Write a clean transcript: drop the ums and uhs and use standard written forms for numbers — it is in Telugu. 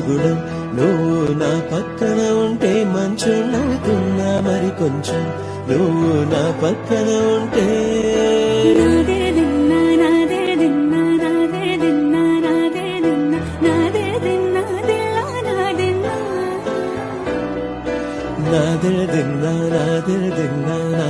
మగుడం నువ్వు నా పక్కన ఉంటే మంచునవుతున్నా మరి కొంచెం నువ్వు నా పక్కన ఉంటే నాదే దిన్నా నాదే దిన్నా